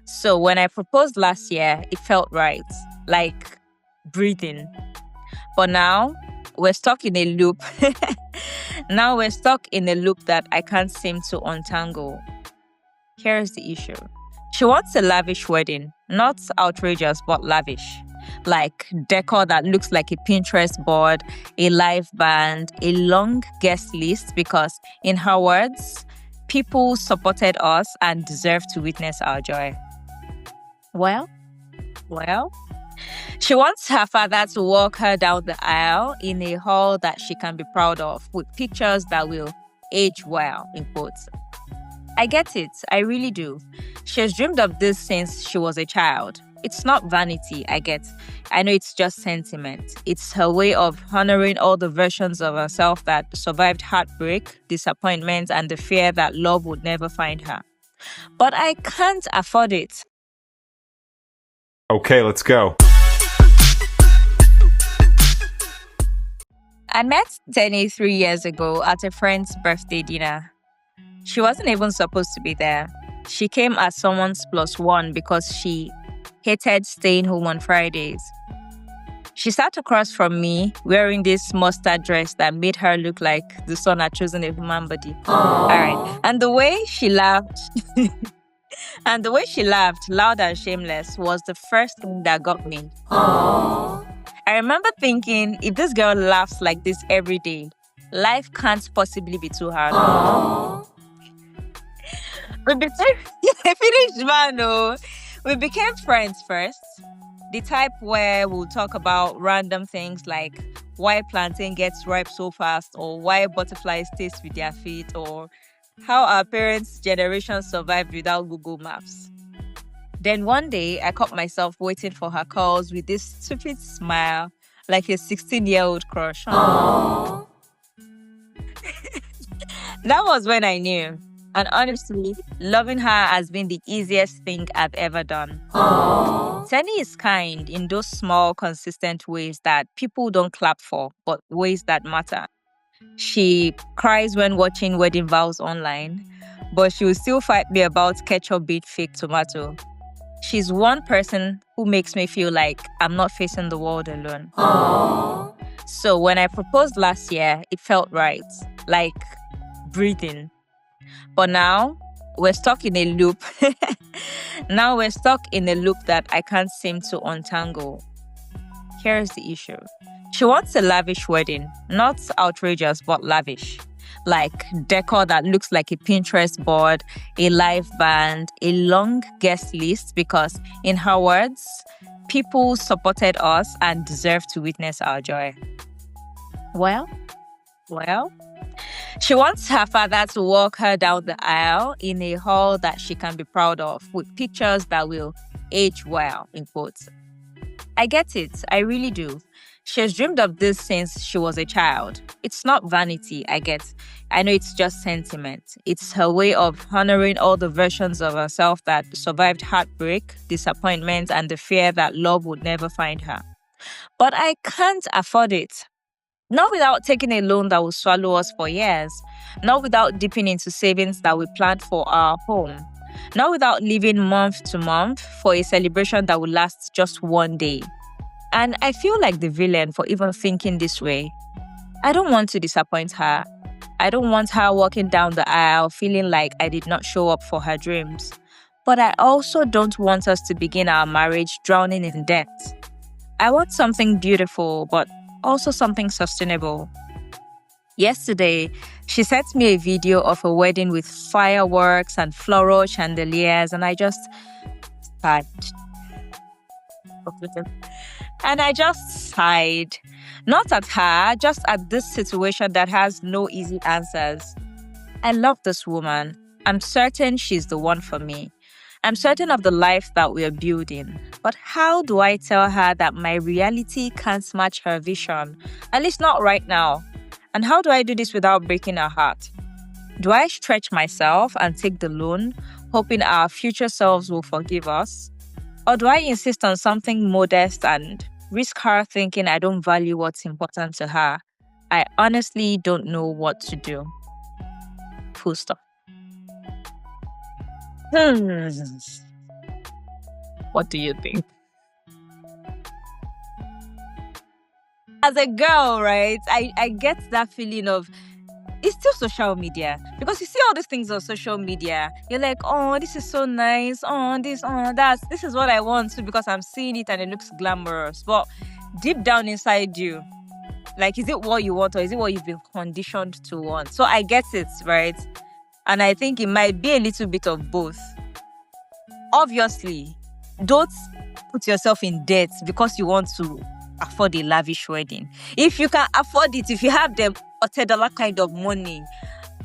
So when I proposed last year, it felt right, like breathing. But now we're stuck in a loop. Now we're stuck in a loop that I can't seem to untangle. Here's the issue. She wants a lavish wedding, not outrageous, but lavish. Like decor that looks like a Pinterest board, a live band, a long guest list, because, in her words, people supported us and deserve to witness our joy. Well, well, she wants her father to walk her down the aisle in a hall that she can be proud of, with pictures that will age well, in quotes. I get it, I really do. She has dreamed of this since she was a child. It's not vanity, I get. I know it's just sentiment. It's her way of honoring all the versions of herself that survived heartbreak, disappointment, and the fear that love would never find her. But I can't afford it. Okay, let's go. I met Tenny 3 years ago at a friend's birthday dinner. She wasn't even supposed to be there. She came as someone's plus one because she hated staying home on Fridays. She sat across from me wearing this mustard dress that made her look like the sun had chosen a human body. All right. And the way she laughed, loud and shameless, was the first thing that got me. I remember thinking, if this girl laughs like this every day, life can't possibly be too hard. We became finished, man. No. We became friends first. The type where we'll talk about random things like why plantain gets ripe so fast, or why butterflies taste with their feet, or how our parents' generation survived without Google Maps. Then one day, I caught myself waiting for her calls with this stupid smile, like a 16-year-old crush. That was when I knew. And honestly, loving her has been the easiest thing I've ever done. Tenny is kind in those small, consistent ways that people don't clap for, but ways that matter. She cries when watching wedding vows online, but she will still fight me about ketchup being fake tomato. She's one person who makes me feel like I'm not facing the world alone. So when I proposed last year, it felt right, like breathing. But now we're stuck in a loop. Now we're stuck in a loop that I can't seem to untangle. Here's the issue. She wants a lavish wedding, not outrageous, but lavish. Like decor that looks like a Pinterest board, a live band, a long guest list, because, in her words, people supported us and deserve to witness our joy. Well, she wants her father to walk her down the aisle in a hall that she can be proud of, with pictures that will age well, in quotes. I get it, I really do. She has dreamed of this since she was a child. It's not vanity, I get. I know it's just sentiment. It's her way of honoring all the versions of herself that survived heartbreak, disappointment, and the fear that love would never find her. But I can't afford it. Not without taking a loan that will swallow us for years. Not without dipping into savings that we planned for our home. Not without living month to month for a celebration that will last just one day. And I feel like the villain for even thinking this way. I don't want to disappoint her. I don't want her walking down the aisle feeling like I did not show up for her dreams. But I also don't want us to begin our marriage drowning in debt. I want something beautiful, but also something sustainable. Yesterday, she sent me a video of a wedding with fireworks and floral chandeliers, and I just sighed. And I just sighed. Not at her, just at this situation that has no easy answers. I love this woman. I'm certain she's the one for me. I'm certain of the life that we are building. But how do I tell her that my reality can't match her vision? At least not right now. And how do I do this without breaking her heart? Do I stretch myself and take the loan, hoping our future selves will forgive us? Or do I insist on something modest and risk her thinking I don't value what's important to her? I honestly don't know what to do. Full stop. What do you think? As a girl, right, I get that feeling of it's still social media, because you see all these things on social media. You're like, oh, this is so nice. Oh, this is what I want to, because I'm seeing it and it looks glamorous. But deep down inside you, like, is it what you want, or is it what you've been conditioned to want? So I get it, right? And I think it might be a little bit of both. Obviously, don't put yourself in debt because you want to afford a lavish wedding. If you can afford it, if you have the $10 kind of money,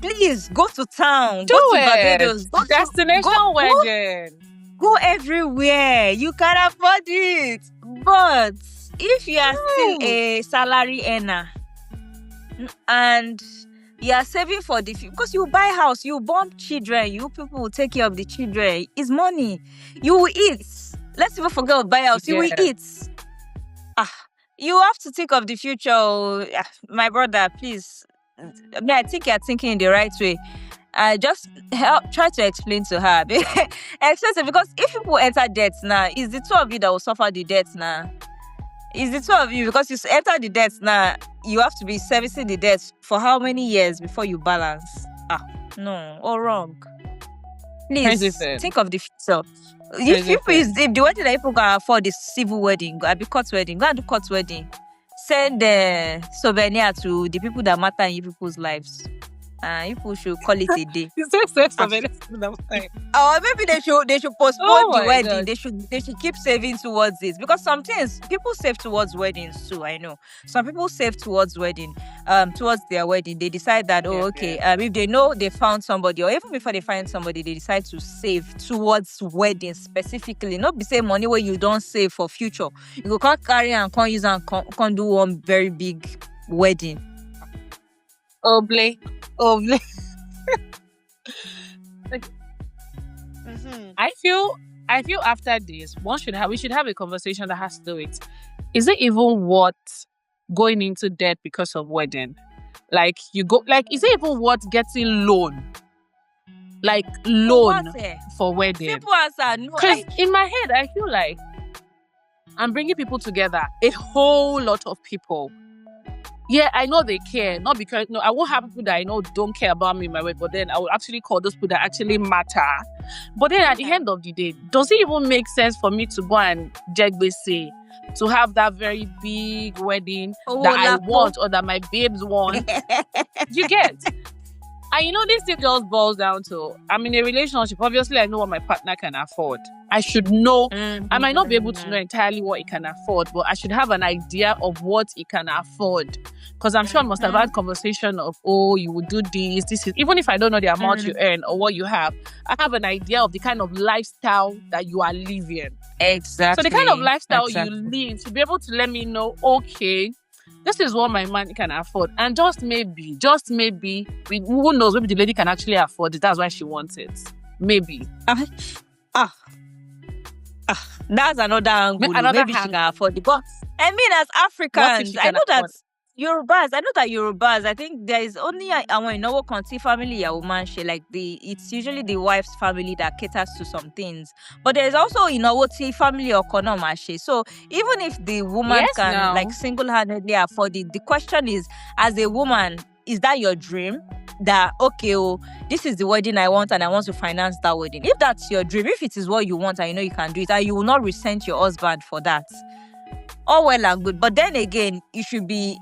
please go to town, Do go to it. Barbados, Destination wedding. go everywhere. You can afford it. But if you are still a salary earner and you are saving for the future, because you buy house, you born children, you people will take care of the children. It's money. You will eat. Let's even forget about buy house. You will eat. You have to think of the future. My brother, please. I mean, I think you're thinking in the right way. Just try to explain to her. Explain, because if people enter debt now, it's the two of you that will suffer the debt now. It's the two of you, because you enter the debt now, you have to be servicing the debt for how many years before you balance? No, all wrong. Please think of the future. If the wedding that people can afford is civil wedding, go and court wedding, go and do court wedding. Send the souvenir to the people that matter in people's lives. People should call it a day. Or maybe they should postpone the wedding. God. They should keep saving towards it, because some things people save towards weddings too. I know some people save towards towards their wedding. They decide that if they know they found somebody, or even before they find somebody, they decide to save towards wedding specifically. Not be say money where you don't save for future. You can't carry and can't use and can't do one very big wedding. Oblate. I feel after this, we should have a conversation that has to do with, is it even worth going into debt because of wedding? Like is it even worth getting loan? Like loan for wedding? Simple answer, no. Because in my head, I feel like I'm bringing people together, a whole lot of people. Yeah, I know they care. Not because, I won't have people that I know don't care about me in my way, but then I will actually call those people that actually matter. But then at the end of the day, does it even make sense for me to go and say to have that very big wedding that I want, or that my babes want? You get? And this thing just boils down to, I'm in a relationship. Obviously, I know what my partner can afford. I should know. I might not be able to know entirely what he can afford, but I should have an idea of what he can afford. Because I'm sure I must have had conversation of, you would do this is, even if I don't know the amount you earn or what you have, I have an idea of the kind of lifestyle that you are living. Exactly. So the kind of lifestyle you live, to be able to let me know, okay, this is what my man can afford. And just maybe, who knows, maybe the lady can actually afford it. That's why she wants it. Maybe. That's another angle. Maybe she can afford it. But I mean, as Africans, I know that Yorubas, I think there is only a country family woman, it's usually the wife's family that caters to some things. But there is also family or konomashe. So even if the woman can single-handedly afford it, the question is, as a woman, is that your dream? That this is the wedding I want and I want to finance that wedding. If that's your dream, if it is what you want and you can do it, and you will not resent your husband for that, all well and good. But then again, you should be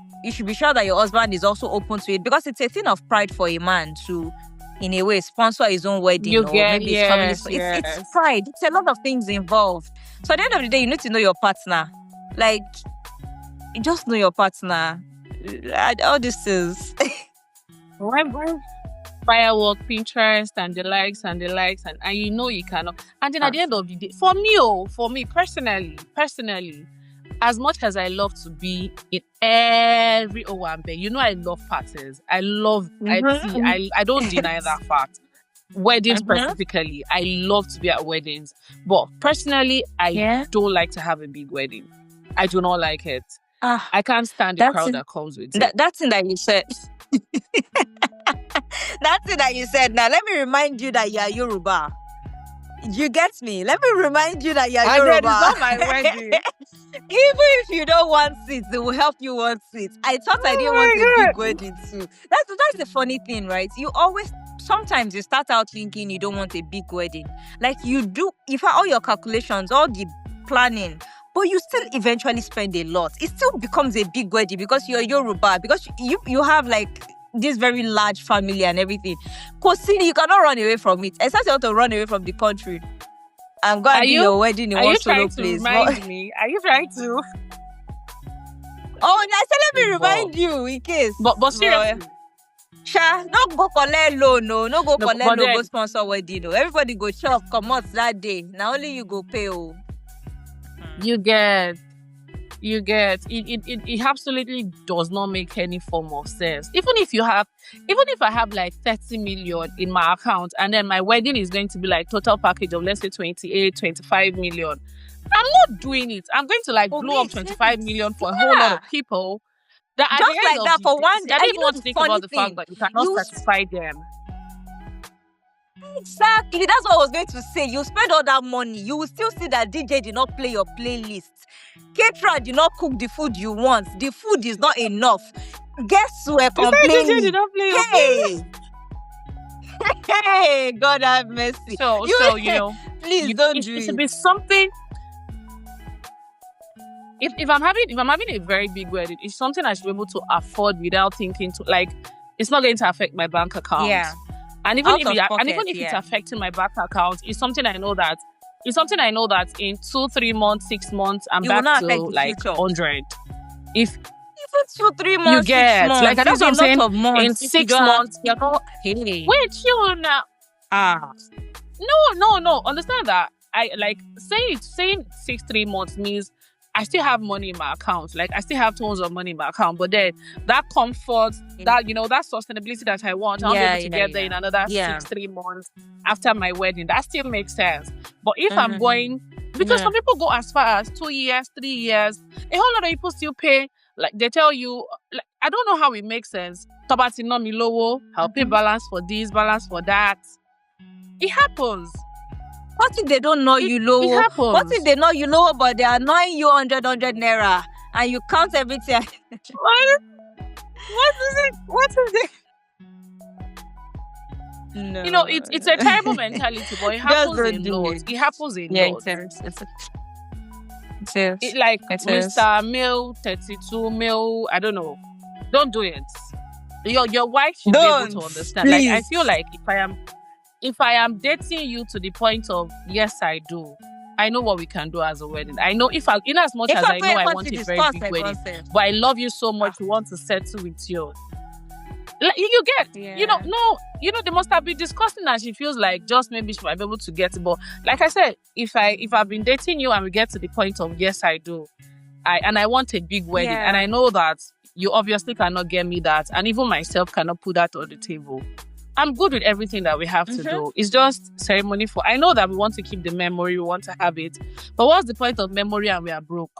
sure that your husband is also open to it, because it's a thing of pride for a man to, in a way, sponsor his own wedding. His family. It's pride. It's a lot of things involved. So at the end of the day, you need to know your partner. You just know your partner. All this is firework, Pinterest, and the likes, and you cannot. And then at the end of the day, for me personally, as much as I love to be in every Owambe, I love parties. I love I don't deny that fact. Weddings specifically, I love to be at weddings. But personally, I don't like to have a big wedding. I do not like it. I can't stand the crowd that comes with it. That's it that you said. That's it that you said. Now, let me remind you that you are Yoruba. You get me? Let me remind you that you're And then Yoruba. it's not my wedding. Even if you don't want seats, they will help you want seats. I thought I didn't want a big wedding too. That's the funny thing, right? Sometimes you start out thinking you don't want a big wedding. Like you do, if all your calculations, all the planning, but you still eventually spend a lot. It still becomes a big wedding because you're Yoruba, because you have like this very large family and everything. Kosini, you cannot run away from it. Except you want to run away from the country and go and do your wedding in one solo place. Remind me? Are you trying to? Oh, I said let me remind you in case. But seriously. Sha, no go collect loan, no go collect loan, go sponsor wedding. No. Everybody go chop, come out that day. Now only you go pay. Oh. You get it absolutely does not make any form of sense. Even if I have like 30 million in my account and then my wedding is going to be like total package of let's say 28, 25 million. I'm not doing it. I'm going to like blow up 25 million for a whole lot of people. That at just the end like that for one day. I don't want to think about the fact that you cannot satisfy them. Exactly. That's what I was going to say. You spend all that money. You will still see that DJ did not play your playlist. Caterer did not cook the food you want. The food is not enough. Guests were complaining. DJ did not play your playlist. Hey, God have mercy. So you know, please don't do it. It should be something. If I'm having a very big wedding, it's something I should be able to afford without thinking to like. It's not going to affect my bank account. Yeah. And even if it's affecting my bank account, it's something I know that in 2-3 months, 6 months, I'm back to like 100. If even 2-3 months, you get 6 months, like that's what I'm saying. In 6 months, you're going, hey, wait, you now. No. Understand that I like saying 3 months means I still have money in my account. Like I still have tons of money in my account, but then that comfort, that that sustainability that I want, I'll be able to get there in another 3 months after my wedding. That still makes sense. But if I'm going, because some people go as far as 2 years, 3 years, a whole lot of people still pay. Like they tell you, like, I don't know how it makes sense. Tabati no mi lowo, I'll pay balance for this, balance for that. It happens. What if they don't know you low? What if they know you low, but they are annoying you 100 naira and you count everything? What is it? No. You know, it's a terrible mentality, but it happens a lot. It happens a lot. It is. Mr. Male 32 male, I don't know. Don't do it. Your wife should be able to understand. Please. Like I feel like if I am dating you to the point of yes, I do. I know what we can do as a wedding. I know in as much as I know I want a very big wedding, but I love you so much, we want to settle with you. Like, you get, they must have been discussing and she feels like just maybe she might be able to get it. But like I said, if I've been dating you and we get to the point of yes, I do, I want a big wedding, and I know that you obviously cannot get me that, and even myself cannot put that on the table. I'm good with everything that we have to do. It's just ceremony I know that we want to keep the memory, we want to have it. But what's the point of memory and we are broke?